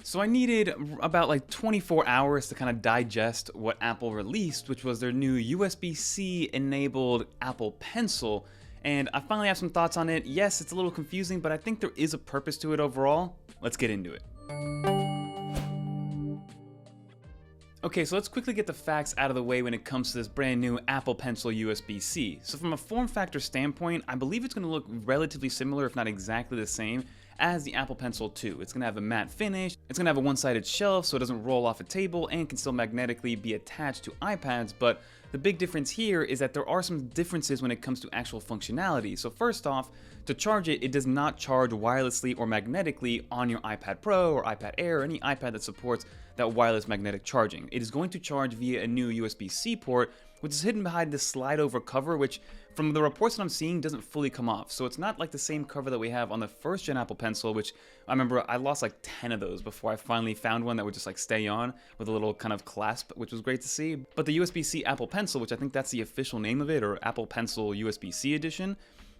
So I needed about like 24 hours to kind of digest what Apple released, which was their new USB-C enabled Apple Pencil. And I finally have some thoughts on it. Yes, it's a little confusing, but I think there is a purpose to it overall. Let's get into it. Okay, so let's quickly get the facts out of the way when it comes to this brand new Apple Pencil USB-C. So from a form factor standpoint, I believe it's going to look relatively similar, if not exactly the same, as the Apple Pencil 2. It's going to have a matte finish, it's going to have a one-sided shelf so it doesn't roll off a table and can still magnetically be attached to iPads, but the big difference here is that there are some differences when it comes to actual functionality. So first off, to charge it, it does not charge wirelessly or magnetically on your iPad Pro or iPad Air or any iPad that supports that wireless magnetic charging. It is going to charge via a new USB-C port, which is hidden behind this slide over cover, which from the reports that I'm seeing doesn't fully come off. So it's not like the same cover that we have on the first gen Apple Pencil, which I remember I lost like 10 of those before I finally found one that would just like stay on with a little kind of clasp, which was great to see. But the USB-C Apple Pencil, which I think that's the official name of it, or Apple Pencil USB-C edition,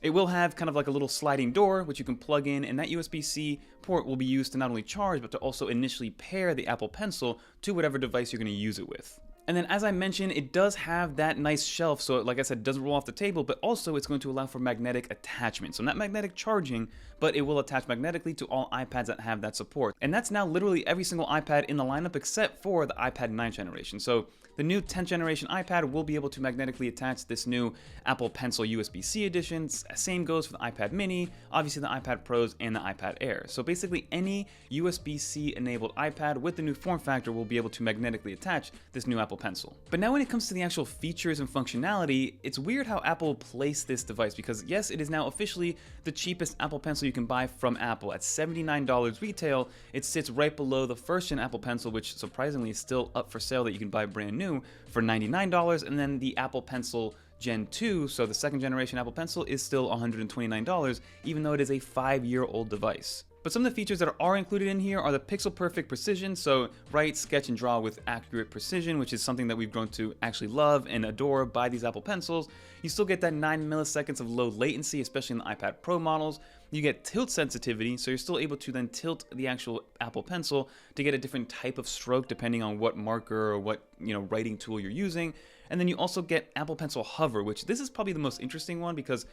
it will have kind of like a little sliding door which you can plug in, and that USB-C port will be used to not only charge but to also initially pair the Apple Pencil to whatever device you're going to use it with. And then as I mentioned, it does have that nice shelf, so like I said, it doesn't roll off the table, but also it's going to allow for magnetic attachment. So not magnetic charging, but it will attach magnetically to all iPads that have that support. And that's now literally every single iPad in the lineup except for the iPad 9th generation. So the new 10th generation iPad will be able to magnetically attach this new Apple Pencil USB-C edition. Same goes for the iPad mini, obviously the iPad Pros, and the iPad Air. So basically any USB-C enabled iPad with the new form factor will be able to magnetically attach this new Apple Pencil. But now when it comes to the actual features and functionality, it's weird how Apple placed this device, because yes, it is now officially the cheapest Apple Pencil you can buy from Apple. At $79 retail, it sits right below the first gen Apple Pencil, which surprisingly is still up for sale that you can buy brand new for $99, and then the Apple Pencil Gen 2, so the second generation Apple Pencil, is still $129, even though it is a 5-year-old device. But some of the features that are included in here are the pixel perfect precision, so write, sketch, and draw with accurate precision, which is something that we've grown to actually love and adore by these Apple Pencils. You still get that 9 milliseconds of low latency, especially in the iPad Pro models. You get tilt sensitivity, so you're still able to then tilt the actual Apple Pencil to get a different type of stroke depending on what marker or what writing tool you're using. And then you also get Apple Pencil Hover, which this is probably the most interesting one because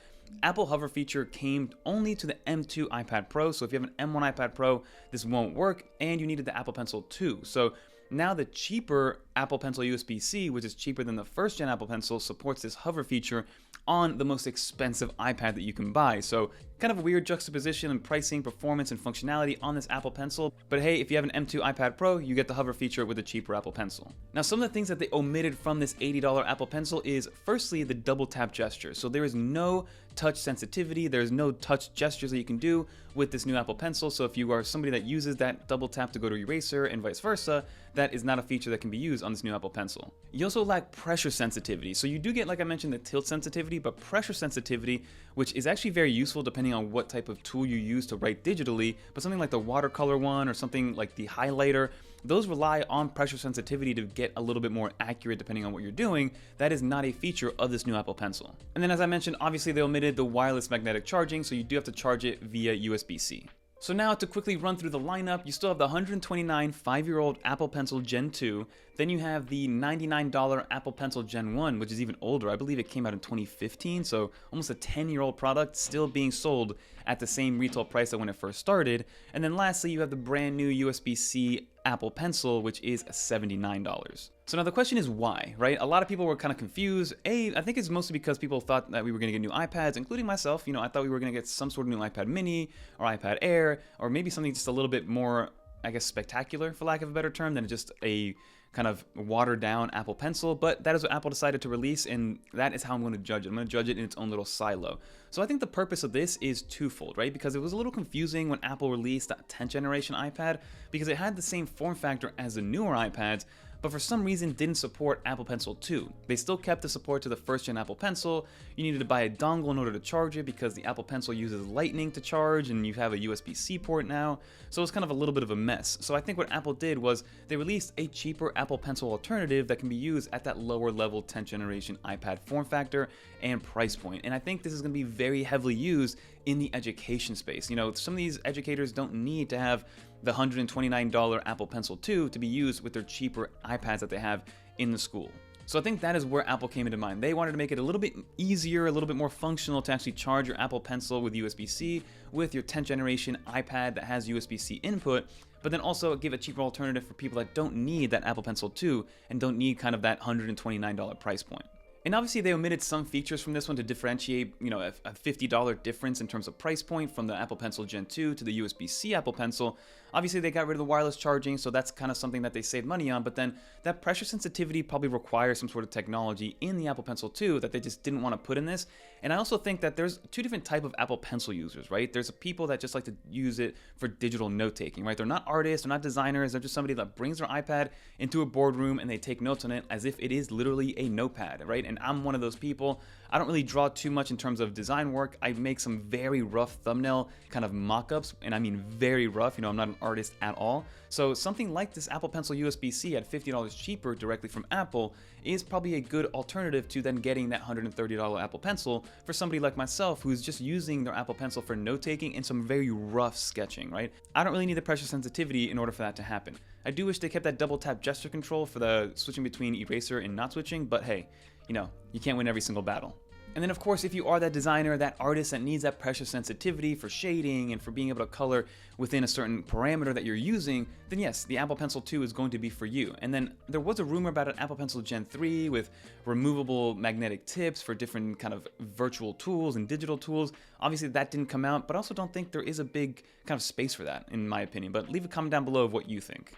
Apple Hover feature came only to the M2 iPad Pro. So if you have an M1 iPad Pro, this won't work, and you needed the Apple Pencil 2. So now the cheaper Apple Pencil USB-C, which is cheaper than the first gen Apple Pencil, supports this hover feature on the most expensive iPad that you can buy. So kind of a weird juxtaposition in pricing, performance, and functionality on this Apple Pencil. But hey, if you have an M2 iPad Pro, you get the hover feature with a cheaper Apple Pencil. Now, some of the things that they omitted from this $80 Apple Pencil is firstly the double tap gesture. So there is no touch sensitivity, there's no touch gestures that you can do with this new Apple Pencil. So if you are somebody that uses that double tap to go to eraser and vice versa, that is not a feature that can be used on this new Apple Pencil. You also lack pressure sensitivity. So you do get, like I mentioned, the tilt sensitivity, but pressure sensitivity, which is actually very useful depending on what type of tool you use to write digitally, but something like the watercolor one or something like the highlighter, those rely on pressure sensitivity to get a little bit more accurate depending on what you're doing. That is not a feature of this new Apple Pencil. And then as I mentioned, obviously they omitted the wireless magnetic charging, so you do have to charge it via USB-C. So now to quickly run through the lineup, you still have the $129 5-year-old Apple Pencil Gen 2, then you have the $99 Apple Pencil Gen 1, which is even older. I believe it came out in 2015, so almost a 10-year-old product still being sold at the same retail price that when it first started. And then lastly, you have the brand new USB-C Apple Pencil, which is $79. So now the question is why, right? A lot of people were kind of confused. I think it's mostly because people thought that we were going to get new iPads, including myself. I thought we were going to get some sort of new iPad mini or iPad Air, or maybe something just a little bit more, I guess, spectacular, for lack of a better term, than just a kind of watered down Apple Pencil. But that is what Apple decided to release, and that is how I'm going to judge it. I'm going to judge it in its own little silo. So I think the purpose of this is twofold, right? Because it was a little confusing when Apple released that 10th generation iPad, because it had the same form factor as the newer iPads, but for some reason didn't support Apple Pencil 2. They still kept the support to the first gen Apple Pencil. You needed to buy a dongle in order to charge it because the Apple Pencil uses Lightning to charge, and you have a USB-C port now. So it's kind of a little bit of a mess. So I think what Apple did was they released a cheaper Apple Pencil alternative that can be used at that lower level 10th generation iPad form factor and price point. And I think this is going to be very heavily used in the education space. Some of these educators don't need to have the $129 Apple Pencil 2 to be used with their cheaper iPads that they have in the school. So I think that is where Apple came into mind. They wanted to make it a little bit easier, a little bit more functional to actually charge your Apple Pencil with USB-C with your 10th generation iPad that has USB-C input, but then also give a cheaper alternative for people that don't need that Apple Pencil 2 and don't need kind of that $129 price point. And obviously they omitted some features from this one to differentiate, a $50 difference in terms of price point from the Apple Pencil Gen 2 to the USB-C Apple Pencil. Obviously they got rid of the wireless charging, so that's kind of something that they saved money on, but then that pressure sensitivity probably requires some sort of technology in the Apple Pencil 2 that they just didn't want to put in this. And I also think that there's two different type of Apple Pencil users, right? There's people that just like to use it for digital note-taking, right? They're not artists, they're not designers, they're just somebody that brings their iPad into a boardroom and they take notes on it as if it is literally a notepad, right? And I'm one of those people. I don't really draw too much in terms of design work. I make some very rough thumbnail kind of mock-ups, and I mean very rough, I'm not an artist at all. So something like this Apple Pencil USB-C at $50 cheaper directly from Apple is probably a good alternative to then getting that $130 Apple Pencil for somebody like myself who's just using their Apple Pencil for note-taking and some very rough sketching, right? I don't really need the pressure sensitivity in order for that to happen. I do wish they kept that double tap gesture control for the switching between eraser and not switching, but hey, you can't win every single battle. And then of course, if you are that designer, that artist that needs that pressure sensitivity for shading and for being able to color within a certain parameter that you're using, then yes, the Apple Pencil 2 is going to be for you. And then there was a rumor about an Apple Pencil Gen 3 with removable magnetic tips for different kind of virtual tools and digital tools. Obviously that didn't come out, but I also don't think there is a big kind of space for that in my opinion, but leave a comment down below of what you think.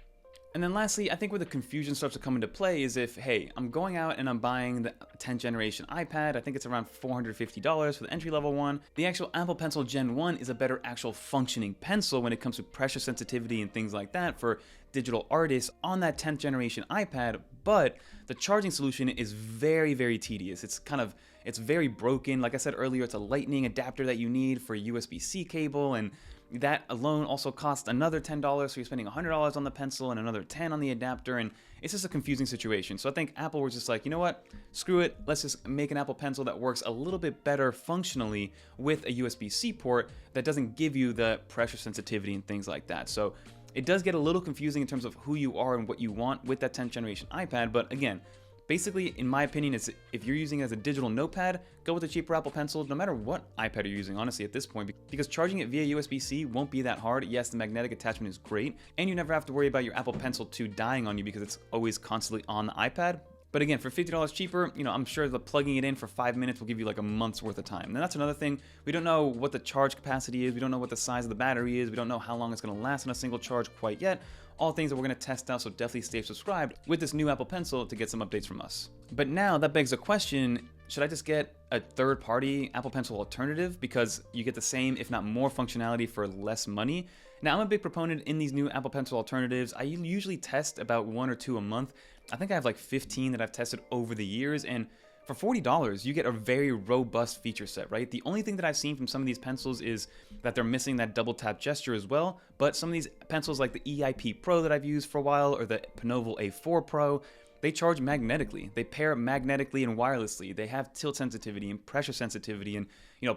And then lastly, I think where the confusion starts to come into play is if, hey, I'm going out and I'm buying the 10th generation iPad, I think it's around $450 for the entry-level one. The actual Apple Pencil Gen 1 is a better actual functioning pencil when it comes to pressure sensitivity and things like that for digital artists on that 10th generation iPad, but the charging solution is very, very tedious. It's very broken. Like I said earlier, it's a lightning adapter that you need for a USB-C cable, and that alone also costs another $10, so you're spending $100 on the pencil and another $10 on the adapter, and it's just a confusing situation. So I think Apple was just like, you know what, screw it, let's just make an Apple Pencil that works a little bit better functionally with a USB-C port that doesn't give you the pressure sensitivity and things like that. So it does get a little confusing in terms of who you are and what you want with that 10th generation iPad, but again, basically, in my opinion, is if you're using it as a digital notepad, go with a cheaper Apple Pencil, no matter what iPad you're using, honestly, at this point, because charging it via USB-C won't be that hard. Yes, the magnetic attachment is great, and you never have to worry about your Apple Pencil 2 dying on you because it's always constantly on the iPad. But again, for $50 cheaper, I'm sure that plugging it in for 5 minutes will give you like a month's worth of time. And that's another thing. We don't know what the charge capacity is. We don't know what the size of the battery is. We don't know how long it's going to last on a single charge quite yet. All things that we're going to test out, so definitely stay subscribed with this new Apple Pencil to get some updates from us. But now that begs the question, should I just get a third-party Apple Pencil alternative because you get the same, if not more, functionality for less money? Now, I'm a big proponent in these new Apple Pencil alternatives. I usually test about 1 or 2 a month. I think I have like 15 that I've tested over the years, and for $40, you get a very robust feature set, right? The only thing that I've seen from some of these pencils is that they're missing that double tap gesture as well, but some of these pencils like the EIP Pro that I've used for a while or the Penoval A4 Pro, they charge magnetically. They pair magnetically and wirelessly. They have tilt sensitivity and pressure sensitivity and,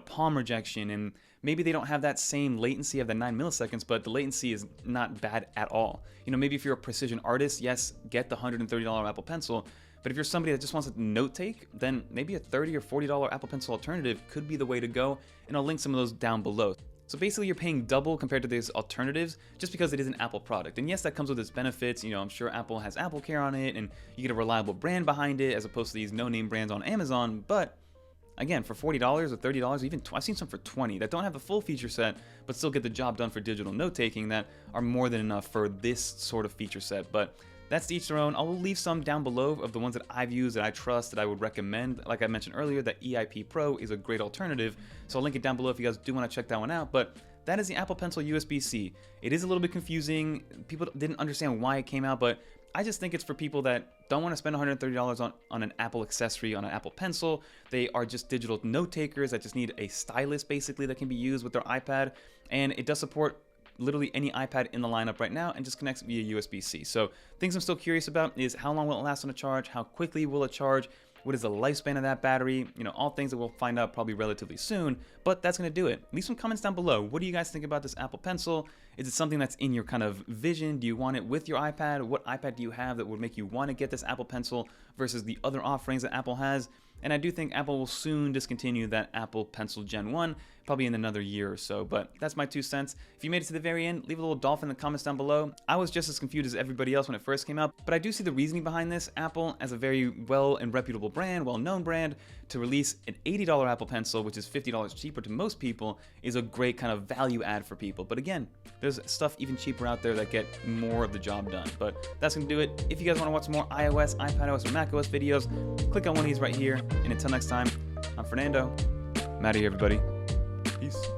palm rejection, and maybe they don't have that same latency of the 9 milliseconds, but the latency is not bad at all. Maybe if you're a precision artist, yes, get the $130 Apple Pencil, but if you're somebody that just wants to note take, then maybe a $30 or $40 Apple Pencil alternative could be the way to go, and I'll link some of those down below. So basically you're paying double compared to these alternatives just because it is an Apple product. And yes, that comes with its benefits. I'm sure Apple has AppleCare on it and you get a reliable brand behind it as opposed to these no-name brands on Amazon. But again, for $40 or $30, even I've seen some for $20 that don't have the full feature set, but still get the job done for digital note-taking that are more than enough for this sort of feature set. But that's to each their own. I will leave some down below of the ones that I've used that I trust that I would recommend. Like I mentioned earlier, that EIP Pro is a great alternative, so I'll link it down below if you guys do want to check that one out. But that is the Apple Pencil USB-C. It is a little bit confusing. People didn't understand why it came out, but I just think it's for people that don't want to spend $130 on an Apple accessory, on an Apple Pencil. They are just digital note takers that just need a stylus basically that can be used with their iPad, and it does support literally any iPad in the lineup right now and just connects via USB-C. So things I'm still curious about is how long will it last on a charge, how quickly will it charge, What is the lifespan of that battery? You know, all things that we'll find out probably relatively soon, but that's going to do it. Leave some comments down below. What do you guys think about this Apple Pencil? Is it something that's in your kind of vision? Do you want it with your iPad? What iPad do you have that would make you want to get this Apple Pencil versus the other offerings that Apple has? And I do think Apple will soon discontinue that Apple Pencil Gen 1, probably in another year or so, but that's my 2 cents. If you made it to the very end, leave a little dolphin in the comments down below. I was just as confused as everybody else when it first came out, but I do see the reasoning behind this. Apple, as a very well and reputable brand, well-known brand, to release an $80 Apple Pencil, which is $50 cheaper to most people, is a great kind of value add for people. But again, there's stuff even cheaper out there that get more of the job done. But that's going to do it. If you guys want to watch some more iOS, iPadOS, or macOS videos, click on one of these right here. And until next time, I'm Fernando. I'm out of here, everybody. Peace.